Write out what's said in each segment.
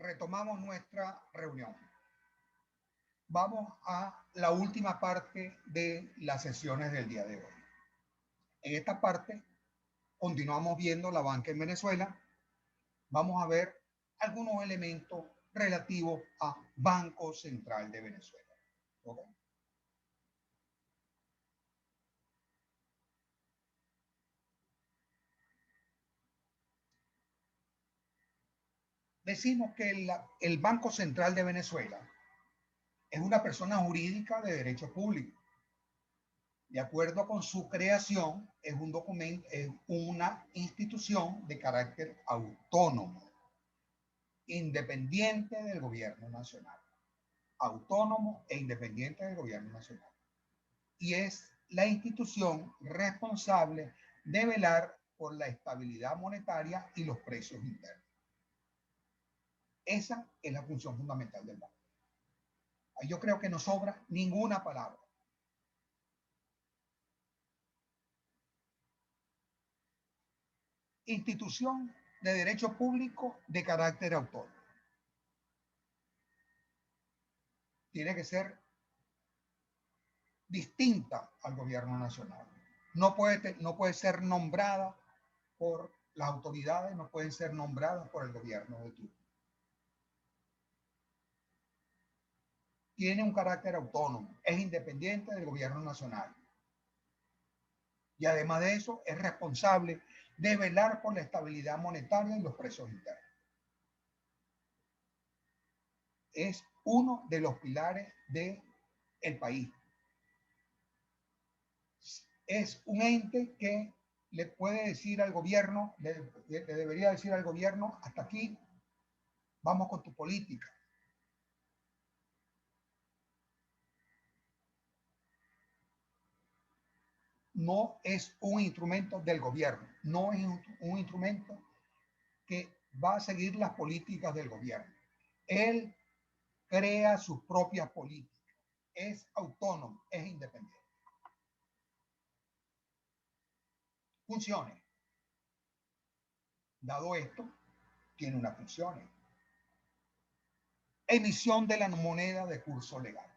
retomamos nuestra reunión. Vamos a la última parte de las sesiones del día de hoy. En esta parte continuamos viendo la banca en Venezuela. Vamos a ver algunos elementos relativos a Banco Central de Venezuela. ¿Okay? Decimos que el Banco Central de Venezuela es una persona jurídica de derecho público. De acuerdo con su creación, es un documento, es una institución de carácter autónomo, independiente del gobierno nacional. Autónomo e independiente del gobierno nacional. Y es la institución responsable de velar por la estabilidad monetaria y los precios internos. Esa es la función fundamental del banco. Yo creo que no sobra ninguna palabra. Institución de derecho público de carácter autónomo. Tiene que ser distinta al gobierno nacional. No puede ser nombrada por las autoridades, no pueden ser nombradas por el gobierno de turno. Tiene un carácter autónomo, es independiente del gobierno nacional. Y además de eso, es responsable de velar por la estabilidad monetaria y los precios internos. Es uno de los pilares del país. Es un ente que le puede decir al gobierno, le debería decir al gobierno, hasta aquí, vamos con tu política. No es un instrumento del gobierno, no es un instrumento que va a seguir las políticas del gobierno. Él crea sus propias políticas, es autónomo, es independiente. Funciones. Dado esto, tiene unas funciones. Emisión de la moneda de curso legal.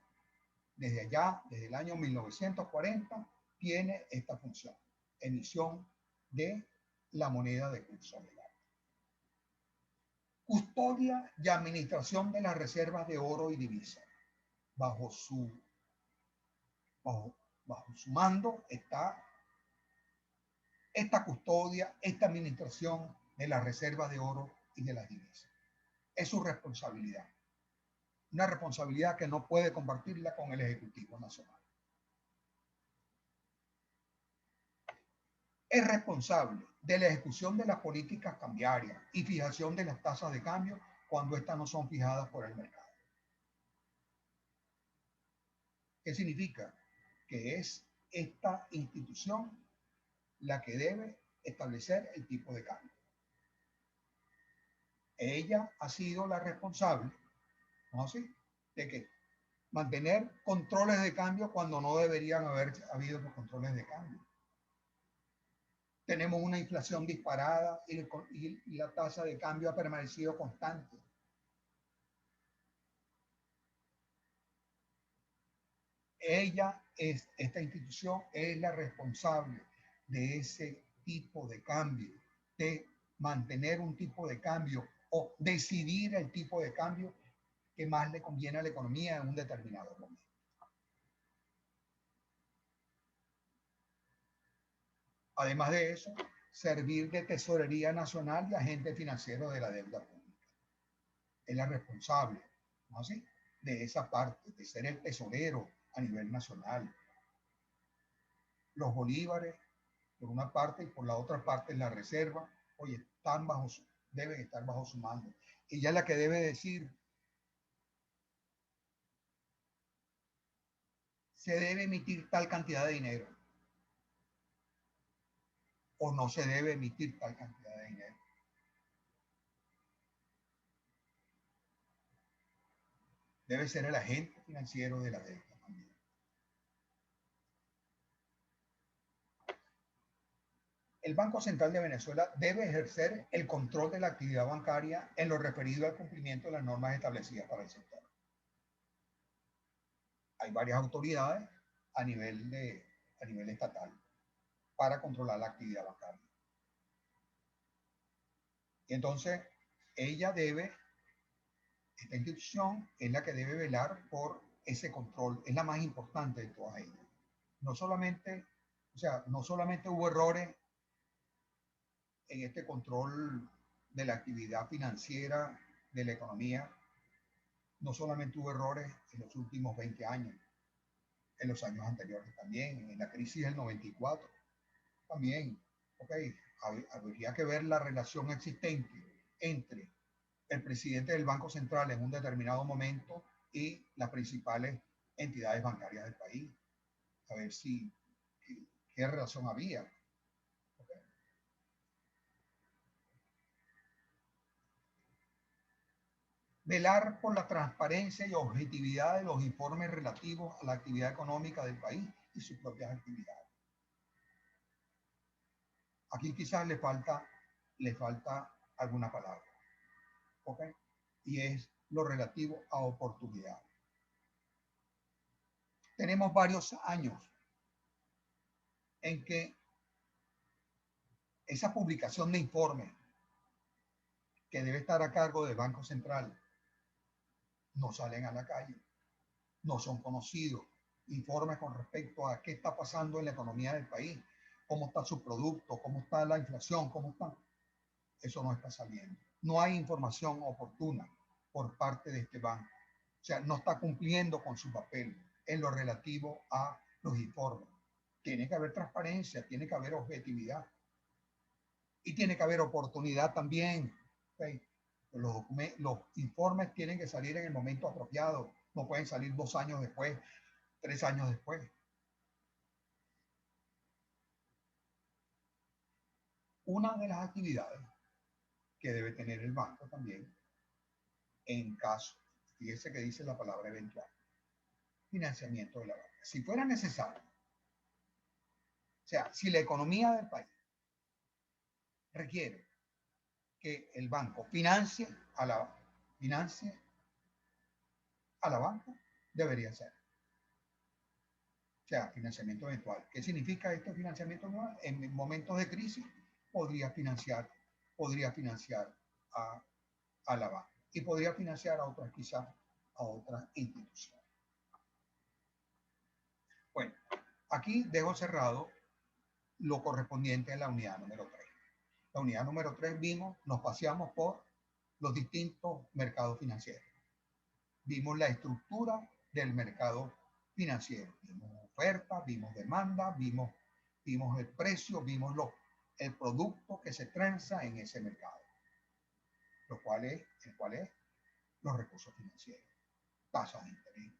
Desde allá, desde el año 1940, tiene esta función. Emisión de la moneda de curso legal. Custodia y administración de las reservas de oro y divisa. Bajo su mando está esta custodia, esta administración de las reservas de oro y de las divisas. Es su responsabilidad. Una responsabilidad que no puede compartirla con el Ejecutivo Nacional. Es responsable de la ejecución de las políticas cambiarias y fijación de las tasas de cambio cuando éstas no son fijadas por el mercado. ¿Qué significa? Que es esta institución la que debe establecer el tipo de cambio. Ella ha sido la responsable, ¿no así?, de que mantener controles de cambio cuando no deberían haber habido los controles de cambio. Tenemos una inflación disparada y la tasa de cambio ha permanecido constante. Esta institución es la responsable de ese tipo de cambio, de mantener un tipo de cambio o decidir el tipo de cambio que más le conviene a la economía en un determinado momento. Además de eso, servir de tesorería nacional y agente financiero de la deuda pública. Es la responsable, ¿no así?, de esa parte, de ser el tesorero a nivel nacional. Los bolívares, por una parte, y por la otra parte la reserva, oye, deben estar bajo su mando. Ella es la que debe decir, se debe emitir tal cantidad de dinero o no se debe emitir tal cantidad de dinero. Debe ser el agente financiero de la deuda también. el Banco Central de Venezuela debe ejercer el control de la actividad bancaria en lo referido al cumplimiento de las normas establecidas para el sector. Hay varias autoridades a nivel estatal para controlar la actividad bancaria. Y entonces, esta institución es la que debe velar por ese control, es la más importante de todas ellas. No solamente hubo errores en este control de la actividad financiera de la economía, no solamente hubo errores en los últimos 20 años, en los años anteriores también, en la crisis del 94, también, habría que ver la relación existente entre el presidente del Banco Central en un determinado momento y las principales entidades bancarias del país, a ver qué relación había. Velar por la transparencia y objetividad de los informes relativos a la actividad económica del país y sus propias actividades. Aquí quizás le falta alguna palabra, ¿ok? Y es lo relativo a oportunidad. Tenemos varios años en que esa publicación de informes que debe estar a cargo del Banco Central no salen a la calle, no son conocidos. Informes con respecto a qué está pasando en la economía del país, cómo está su producto, cómo está la inflación, cómo está. Eso no está saliendo. No hay información oportuna por parte de este banco. O sea, no está cumpliendo con su papel en lo relativo a los informes. Tiene que haber transparencia, tiene que haber objetividad y tiene que haber oportunidad también. ¿Okay? Los informes tienen que salir en el momento apropiado, no pueden salir 2 años después, 3 años después. Una de las actividades que debe tener el banco también, en caso, fíjese que dice la palabra eventual, financiamiento de la banca. Si fuera necesario, o sea, si la economía del país requiere que el banco financie a la banca, debería ser. O sea, financiamiento eventual. ¿Qué significa este financiamiento eventual? En momentos de crisis podría financiar a la banca y podría financiar a otras, quizás a otras instituciones. Bueno, aquí dejo cerrado lo correspondiente a la unidad número 3. La unidad número 3 nos paseamos por los distintos mercados financieros. Vimos la estructura del mercado financiero. Vimos oferta, vimos demanda, vimos el precio, vimos el producto que se transa en ese mercado. El cual es los recursos financieros, tasas de interés,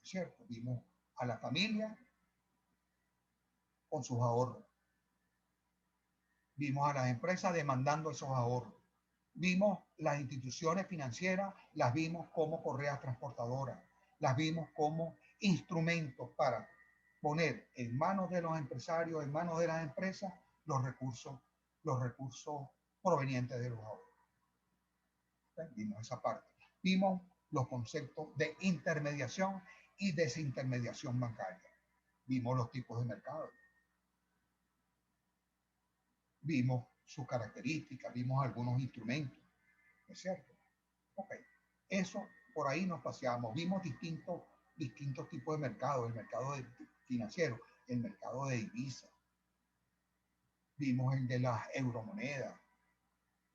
¿cierto? Vimos a la familia con sus ahorros. Vimos a las empresas demandando esos ahorros. Vimos las instituciones financieras, las vimos como correas transportadoras, las vimos como instrumentos para poner en manos de los empresarios, en manos de las empresas, los recursos provenientes de los ahorros. Vimos esa parte. Vimos los conceptos de intermediación y desintermediación bancaria. Vimos los tipos de mercado. Vimos sus características, vimos algunos instrumentos. ¿No es cierto? Ok. Eso, por ahí nos paseamos. Vimos distintos tipos de mercados. El mercado financiero, el mercado de divisas. Vimos el de las euromonedas.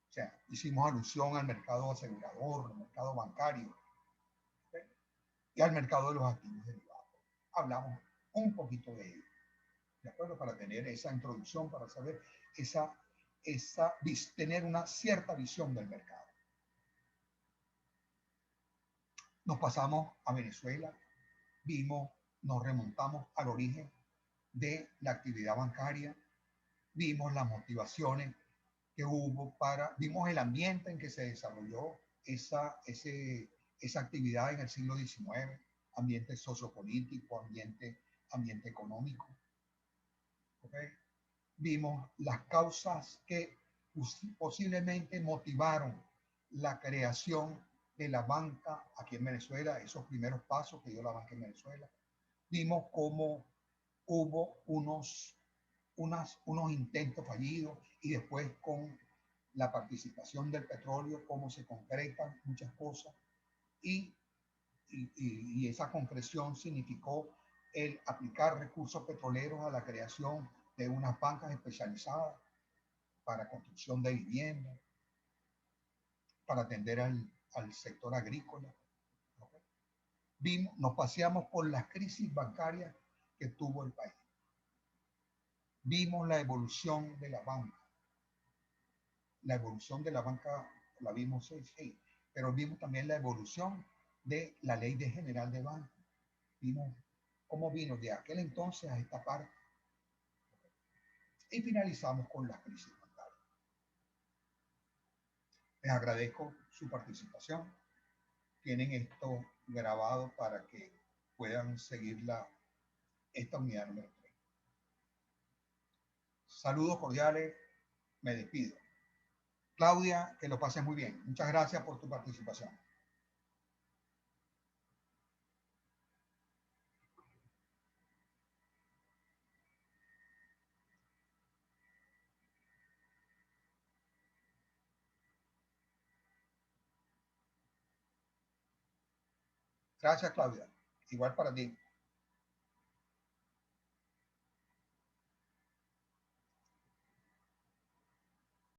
O sea, hicimos alusión al mercado asegurador, al mercado bancario, ¿okay? Y al mercado de los activos derivados. Hablamos un poquito de ello, ¿de acuerdo? Para tener esa introducción, para saber tener una cierta visión del mercado. Nos pasamos a Venezuela, nos remontamos al origen de la actividad bancaria, vimos las motivaciones que hubo vimos el ambiente en que se desarrolló esa actividad en el siglo XIX, ambiente sociopolítico, ambiente económico. ¿Okay? vimos las causas que posiblemente motivaron la creación de la banca aquí en Venezuela, esos primeros pasos que dio la banca en Venezuela. Vimos cómo hubo unos intentos fallidos y después con la participación del petróleo, cómo se concretan muchas cosas y, y esa concreción significó el aplicar recursos petroleros a la creación de unas bancas especializadas para construcción de viviendas, para atender al sector agrícola. Nos paseamos por las crisis bancarias que tuvo el país. Vimos la evolución de la banca. La evolución de la banca la vimos, sí, pero vimos también la evolución de la ley de general de banca. Vimos cómo vino de aquel entonces a esta parte. Y finalizamos con las crisis bancarias. Les agradezco su participación. Tienen esto grabado para que puedan seguir esta unidad número 3. Saludos cordiales, me despido. Claudia, que lo pases muy bien. Muchas gracias por tu participación. Gracias, Claudia. Igual para ti.